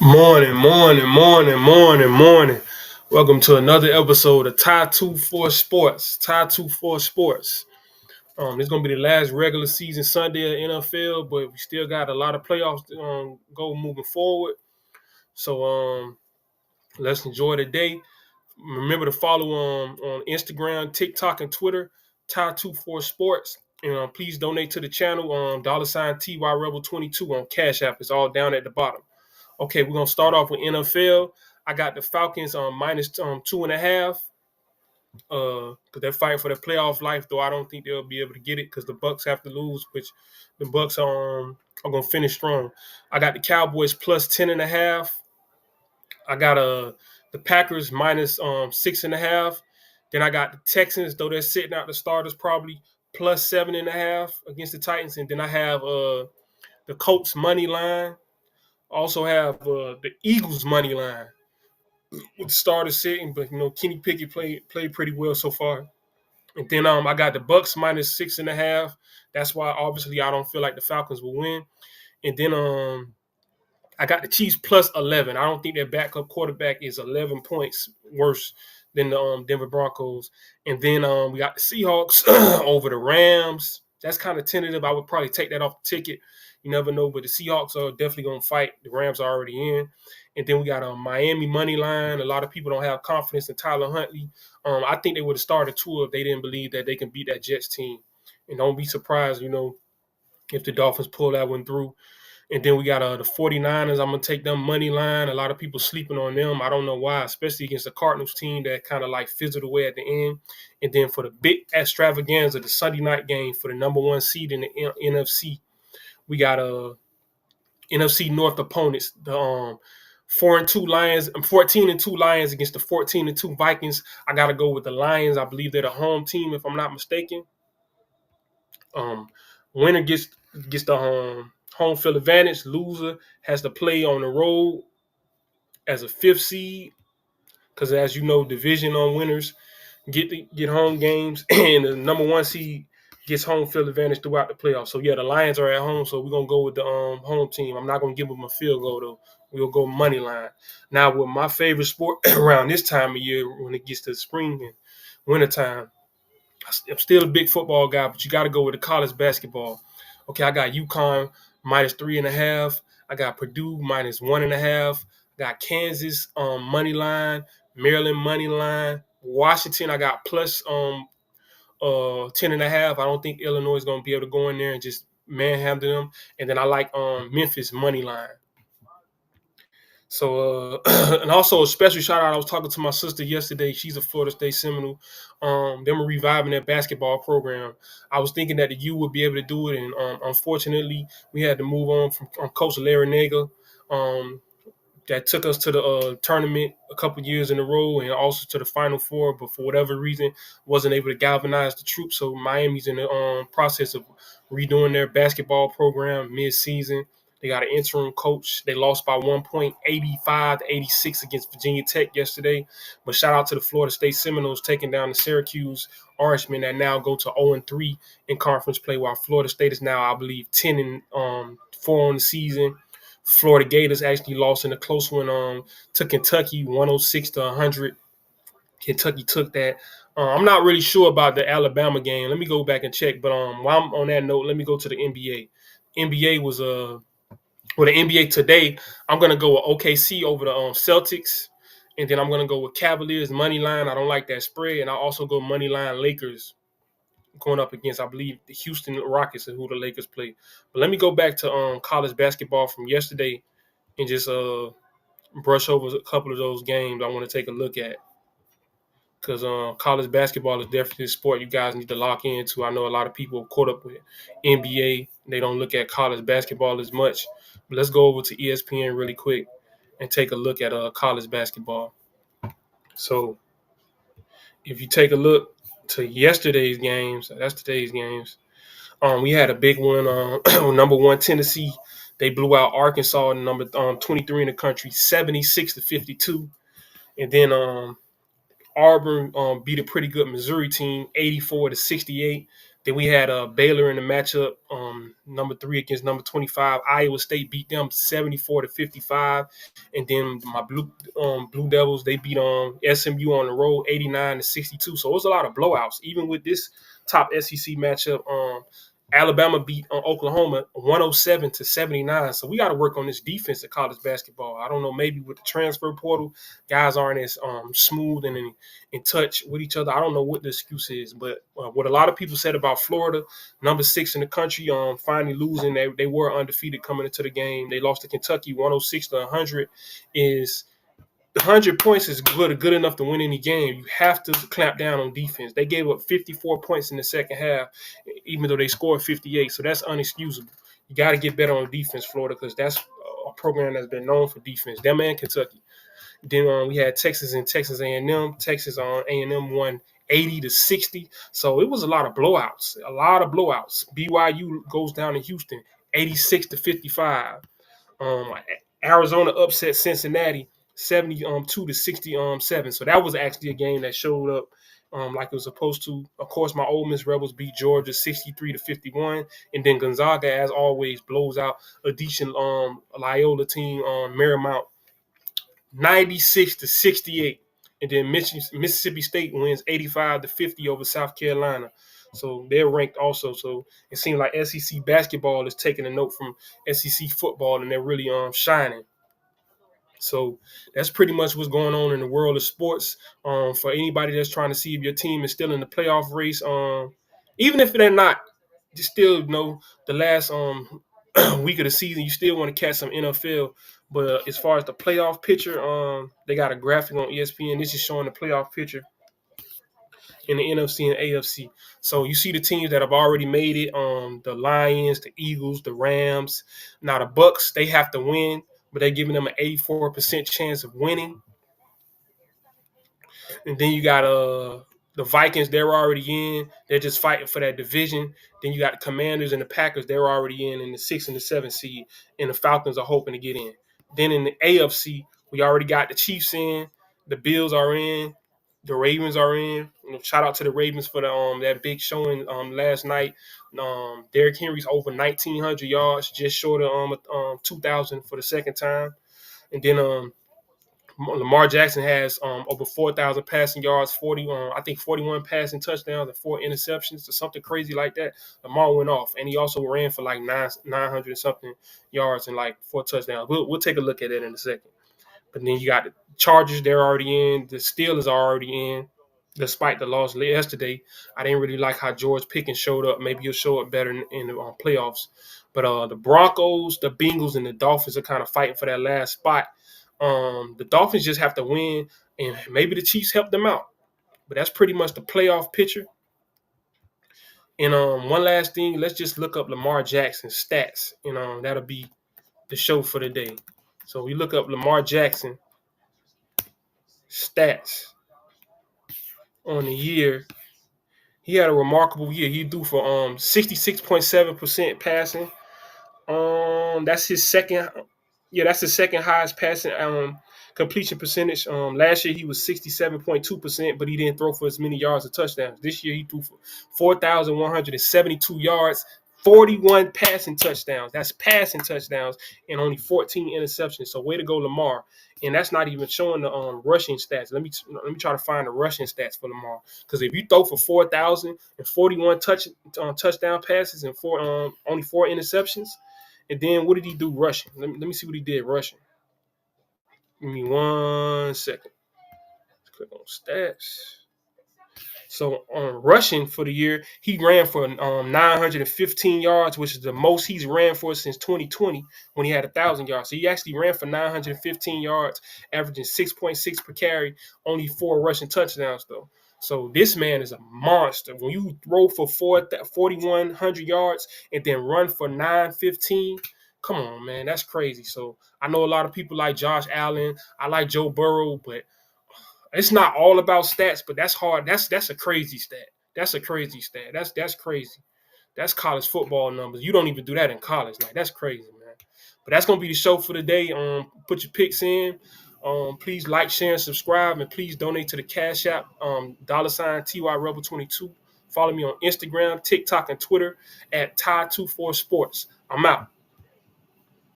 Morning. Welcome to another episode of Tie 24 Sports. Tie 24 Sports. This is gonna be the last regular season Sunday of NFL, but we still got a lot of playoffs to go moving forward. So let's enjoy the day. Remember to follow on Instagram, TikTok, and Twitter, Tie 24 Sports. And please donate to the channel $ TY Rebel 22 on Cash App. It's all down at the bottom. Okay, we're gonna start off with NFL. I got the Falcons on minus 2.5. Because they're fighting for their playoff life, though I don't think they'll be able to get it because the Bucs have to lose, which the Bucs are gonna finish strong. I got the Cowboys plus 10.5. I got the Packers minus 6.5. Then I got the Texans, though they're sitting out the starters, probably plus 7.5 against the Titans. And then I have the Colts money line. Also have the Eagles money line with the starters sitting, but Kenny Pickett played pretty well so far. And then I got the Bucs minus 6.5. That's why obviously I don't feel like the Falcons will win. And then I got the Chiefs plus 11. I don't think their backup quarterback is 11 points worse than the Denver Broncos. And then we got the Seahawks over the Rams. That's kind of tentative. I would probably take that off the ticket. You never know, but the Seahawks are definitely going to fight. The Rams are already in. And then we got a Miami money line. A lot of people don't have confidence in Tyler Huntley. I think they would have started Tua if they didn't believe that they can beat that Jets team. And don't be surprised, if the Dolphins pull that one through. And then we got the 49ers. I'm going to take them money line. A lot of people sleeping on them. I don't know why, especially against the Cardinals team that kind of like fizzled away at the end. And then for the big extravaganza, the Sunday night game for the number one seed in the NFC, we got NFC North opponents. The 4-2 Lions, 14-2 Lions against the 14-2 Vikings. I got to go with the Lions. I believe they're the home team, if I'm not mistaken. Winner gets the home field advantage. Loser has to play on the road as a fifth seed, because as you know, division on winners get home games, and the number one seed gets home field advantage throughout the playoffs. So yeah, the Lions are at home, so we're gonna go with the home team. I'm not gonna give them a field goal though. We'll go money line. Now, with my favorite sport around this time of year, when it gets to spring and wintertime, I'm still a big football guy, but you got to go with the college basketball. Okay, I got UConn minus 3.5. I got Purdue minus 1.5. I got Kansas money line, Maryland money line, Washington. I got plus 10.5. I don't think Illinois is going to be able to go in there and just manhandle them. And then I like Memphis money line. So, and also a special shout out. I was talking to my sister yesterday. She's a Florida State Seminole. Them reviving their basketball program. I was thinking that the U would be able to do it, and unfortunately, we had to move on from Coach Larry Nagle. That took us to the tournament a couple years in a row, and also to the Final Four. But for whatever reason, wasn't able to galvanize the troops. So Miami's in the process of redoing their basketball program mid-season. They got an interim coach. They lost by 1 point, 85-86 against Virginia Tech yesterday. But shout out to the Florida State Seminoles taking down the Syracuse Orangemen that now go to 0-3 in conference play, while Florida State is now, I believe, 10-4 on the season. Florida Gators actually lost in a close one to Kentucky, 106-100. Kentucky took that. I'm not really sure about the Alabama game. Let me go back and check. But while I'm on that note, let me go to the NBA. NBA was the NBA today. I'm gonna go with OKC over the Celtics, and then I'm gonna go with Cavaliers money line. I don't like that spread, and I also go money line Lakers going up against, I believe, the Houston Rockets and who the Lakers play. But let me go back to college basketball from yesterday and just brush over a couple of those games I want to take a look at, because college basketball is definitely a sport you guys need to lock into. I know a lot of people are caught up with NBA. They don't look at college basketball as much. But let's go over to ESPN really quick and take a look at college basketball. So if you take a look to yesterday's games, that's today's games. We had a big one. Number one Tennessee, they blew out Arkansas, number 23 in the country, 76-52. And then Auburn beat a pretty good Missouri team, 84-68. Then we had Baylor in the matchup, number 3 against number 25. Iowa State beat them 74-55, and then my Blue Devils, they beat SMU on the road 89-62. So it was a lot of blowouts, even with this top SEC matchup. Alabama beat Oklahoma 107-79. So we got to work on this defense of college basketball. I don't know, maybe with the transfer portal, guys aren't as smooth and in touch with each other. I don't know what the excuse is, but what a lot of people said about Florida, number 6 in the country, finally losing. They were undefeated coming into the game. They lost to Kentucky 106-100. Is 100 points is good enough to win any game. You have to clamp down on defense. They gave up 54 points in the second half, even though they scored 58. So that's unexcusable. You got to get better on defense, Florida, because that's a program that's been known for defense. Them and Kentucky. Then we had Texas and Texas A&M. Texas on A&M won 80-60. So it was a lot of blowouts. BYU goes down in Houston 86-55. Arizona upset Cincinnati 72-67. So that was actually a game that showed up like it was supposed to. Of course, my Ole Miss Rebels beat Georgia 63-51, and then Gonzaga, as always, blows out a decent Loyola team, Marymount, 96-68, and then Mississippi State wins 85-50 over South Carolina. So they're ranked also. So it seems like SEC basketball is taking a note from SEC football, and they're really shining. So that's pretty much what's going on in the world of sports. For anybody that's trying to see if your team is still in the playoff race, even if they're not, you still know the last week of the season, you still want to catch some NFL. But as far as the playoff picture, they got a graphic on ESPN. This is showing the playoff picture in the NFC and AFC. So you see the teams that have already made it, the Lions, the Eagles, the Rams. Now the Bucs, they have to win, but they're giving them an 84% chance of winning. And then you got the Vikings, they're already in. They're just fighting for that division. Then you got the Commanders and the Packers, they're already in the 6th and the 7th seed, and the Falcons are hoping to get in. Then in the AFC, we already got the Chiefs in, the Bills are in, the Ravens are in. Shout out to the Ravens for that big showing last night. Derrick Henry's over 1,900 yards, just short of 2,000 for the second time. And then Lamar Jackson has over 4,000 passing yards, 41 passing touchdowns, and 4 interceptions, or something crazy like that. Lamar went off, and he also ran for like 900 something yards and like 4 touchdowns. We'll take a look at it in a second. But then you got the Chargers, they're already in. The Steelers are already in, despite the loss yesterday. I didn't really like how George Pickens showed up. Maybe he'll show up better in the playoffs. But the Broncos, the Bengals, and the Dolphins are kind of fighting for that last spot. The Dolphins just have to win, and maybe the Chiefs help them out. But that's pretty much the playoff picture. And one last thing, let's just look up Lamar Jackson's stats. That'll be the show for the day. So we look up Lamar Jackson stats on the year. He had a remarkable year. He threw for 66.7% passing. That's his second. Yeah, that's the second highest passing completion percentage. Last year he was 67.2%, but he didn't throw for as many yards or touchdowns. This year he threw for 4,172 yards, 41 passing touchdowns. That's passing touchdowns, and only 14 interceptions. So way to go, Lamar. And that's not even showing the rushing stats. Let me try to find the rushing stats for Lamar. Because if you throw for 4,041 touchdown passes and only 4 interceptions, and then what did he do rushing? Let me see what he did rushing. Give me 1 second. Let's click on stats. So on rushing for the year, he ran for 915 yards, which is the most he's ran for since 2020 when he had 1,000 yards. So he actually ran for 915 yards, averaging 6.6 per carry, only 4 rushing touchdowns though. So this man is a monster. When you throw for 4,100 yards and then run for 915, come on, man, that's crazy. So I know a lot of people like Josh Allen. I like Joe Burrow, but it's not all about stats, but that's hard. That's a crazy stat. That's a crazy stat. That's crazy. That's college football numbers. You don't even do that in college. Like, that's crazy, man. But that's gonna be the show for the day. Put your picks in. Please like, share, and subscribe, and please donate to the Cash App. $TY Rebel 22. Follow me on Instagram, TikTok, and Twitter at Ty24Sports. I'm out.